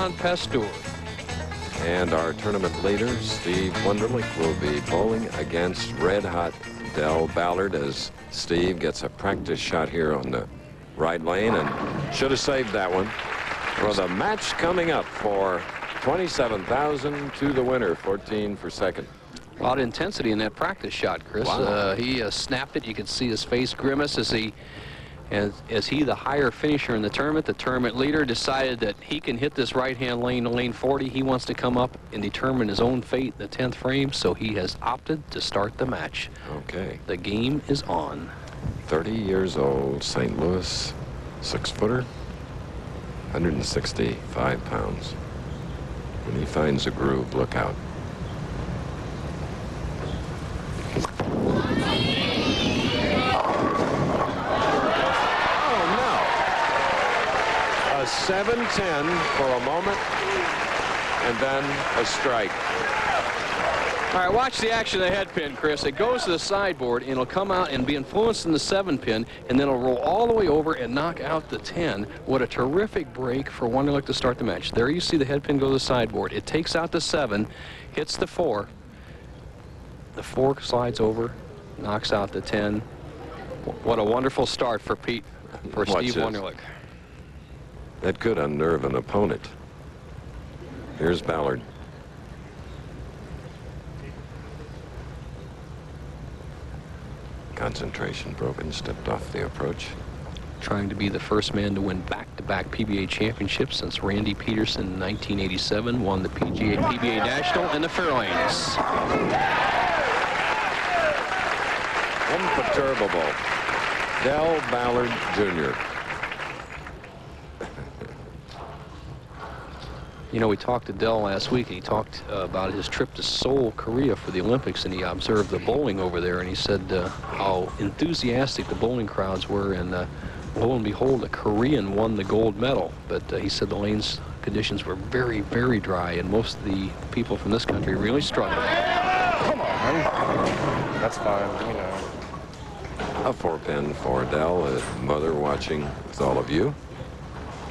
John Pasteur. And our tournament leader, Steve Wunderlich, will be bowling against red-hot Del Ballard as Steve gets a practice shot here on the right lane and should have saved that one. For the match coming up for 27,000 to the winner, 14 for second. A lot of intensity in that practice shot, Chris. Wow. He snapped it. You could see his face grimace as he, the higher finisher in the tournament leader, decided that he can hit this right-hand lane, lane 40. He wants to come up and determine his own fate in the 10th frame, so he has opted to start the match. Okay. The game is on. 30 years old, St. Louis, 6-footer, 165 pounds. When he finds a groove, look out. Oh, no. A 7-10 for a moment, and then a strike. All right, watch the action of the head pin, Chris. It goes to the sideboard, and it'll come out and be influenced in the 7 pin, and then it'll roll all the way over and knock out the 10. What a terrific break for Wunderlich to start the match. There you see the head pin go to the sideboard. It takes out the 7, hits the 4. The 4 slides over, knocks out the 10. What a wonderful start for Steve Wunderlich. That could unnerve an opponent. Here's Ballard. Concentration broken, stepped off the approach. Trying to be the first man to win back-to-back PBA championships since Randy Peterson in 1987 won the PBA National and the Fairlanes. Imperturbable. Del Ballard Jr. You know, we talked to Del last week, and he talked about his trip to Seoul, Korea for the Olympics, and he observed the bowling over there, and he said how enthusiastic the bowling crowds were, and lo and behold, a Korean won the gold medal. But he said the lanes conditions were very, very dry, and most of the people from this country really struggled. Come on. That's fine, you know. A 4-pin for Del, a mother watching with all of you.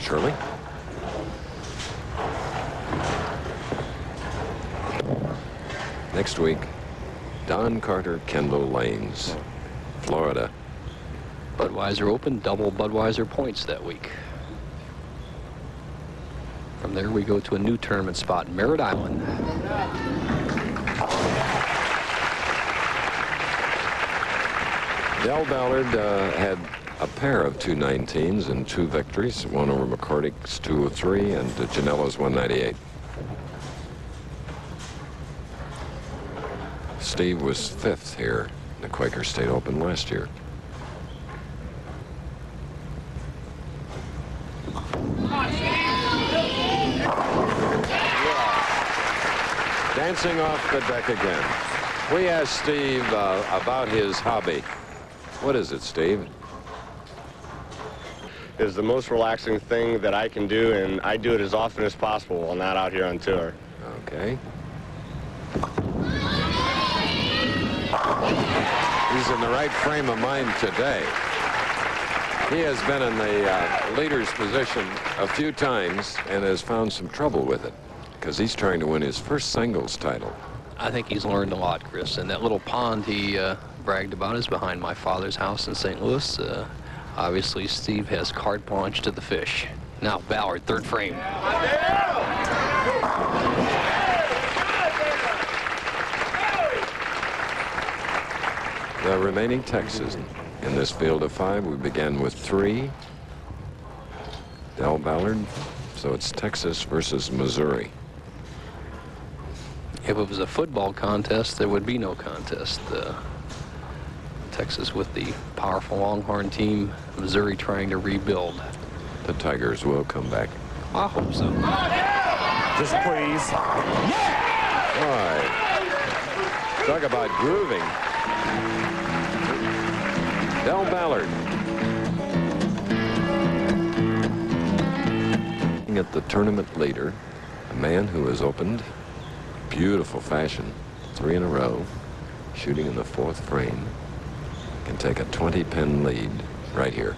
Shirley. Next week, Don Carter Kendall Lanes, Florida. Budweiser Open, double Budweiser points that week. From there, we go to a new tournament spot, Merritt Island. Del Ballard had a pair of 219s and 2 victories, one over McCordick's 203 and Janela's 198. Steve was 5th here in the Quaker State Open last year. Dancing off the deck again. We asked Steve about his hobby. What is it, Steve? It's the most relaxing thing that I can do, and I do it as often as possible while not out here on tour. Okay. He's in the right frame of mind today. He has been in the leader's position a few times and has found some trouble with it because he's trying to win his first singles title. I think he's learned a lot, Chris, and that little pond he bragged about is behind my father's house in St. Louis. Obviously, Steve has carte blanche to the fish. Now, Ballard, 3rd frame. The remaining Texas in this field of 5, we began with 3. Del Ballard, so it's Texas versus Missouri. If it was a football contest, there would be no contest. Texas with the powerful Longhorn team, Missouri trying to rebuild. The Tigers will come back. I hope so. Just please. All right. Talk about grooving. Del Ballard. Looking at the tournament leader, a man who has opened beautiful fashion, 3 in a row, shooting in the 4th frame, can take a 20-pin lead right here.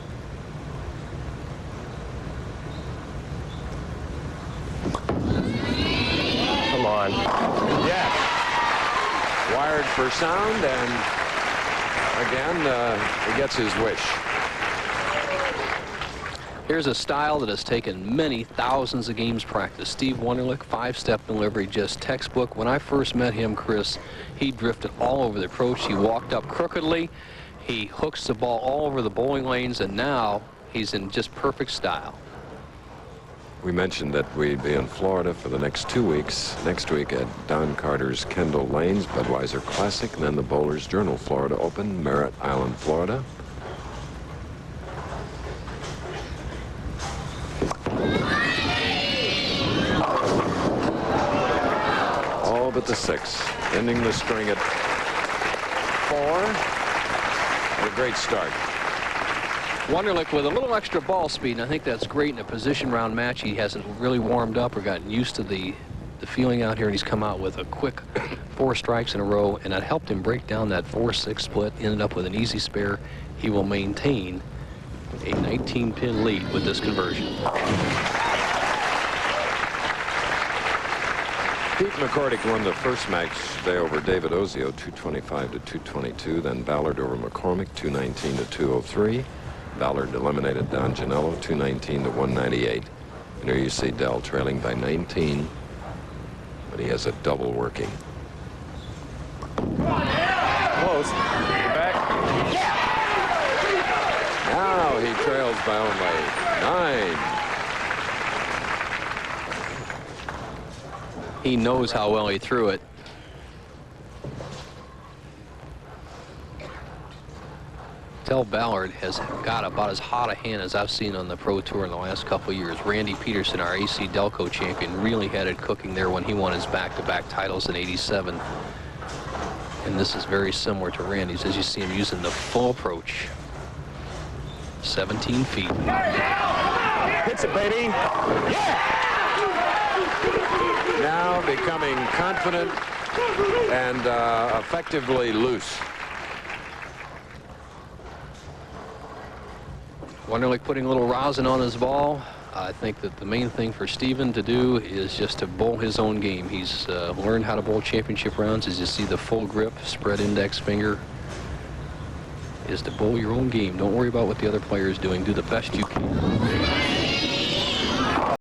on. Yes. Wired for sound, and again, he gets his wish. Here's a style that has taken many thousands of games practice. Steve Wunderlich, 5-step delivery, just textbook. When I first met him, Chris, he drifted all over the approach. He walked up crookedly. He hooks the ball all over the bowling lanes, and now he's in just perfect style. We mentioned that we'd be in Florida for the next 2 weeks. Next week at Don Carter's Kendall Lanes Budweiser Classic, and then the Bowler's Journal Florida Open, Merritt Island, Florida. All but the 6, ending the string at 4. A great start. Wunderlich with a little extra ball speed, and I think that's great in a position round match. He hasn't really warmed up or gotten used to the feeling out here, and he's come out with a quick 4 strikes in a row, and that helped him break down that 4-6 split, ended up with an easy spare. He will maintain a 19-pin lead with this conversion. Pete McCordick won the first match today over David Ozio, 225 to 222. Then Ballard over McCormick, 219 to 203. Ballard eliminated Don Janello, 219 to 198. And here you see Dell trailing by 19, but he has a double working. Close. Back. Now he trails by only 9. He knows how well he threw it. Del Ballard has got about as hot a hand as I've seen on the Pro Tour in the last couple of years. Randy Peterson, our AC Delco champion, really had it cooking there when he won his back-to-back titles in '87. And this is very similar to Randy's, as you see him using the full approach. 17 feet. Hits it, baby. Yeah! Now becoming confident and effectively loose. Wunderlich putting a little rosin on his ball. I think that the main thing for Steven to do is just to bowl his own game. He's learned how to bowl championship rounds. As you see, the full grip, spread index finger, is to bowl your own game. Don't worry about what the other player is doing. Do the best you can.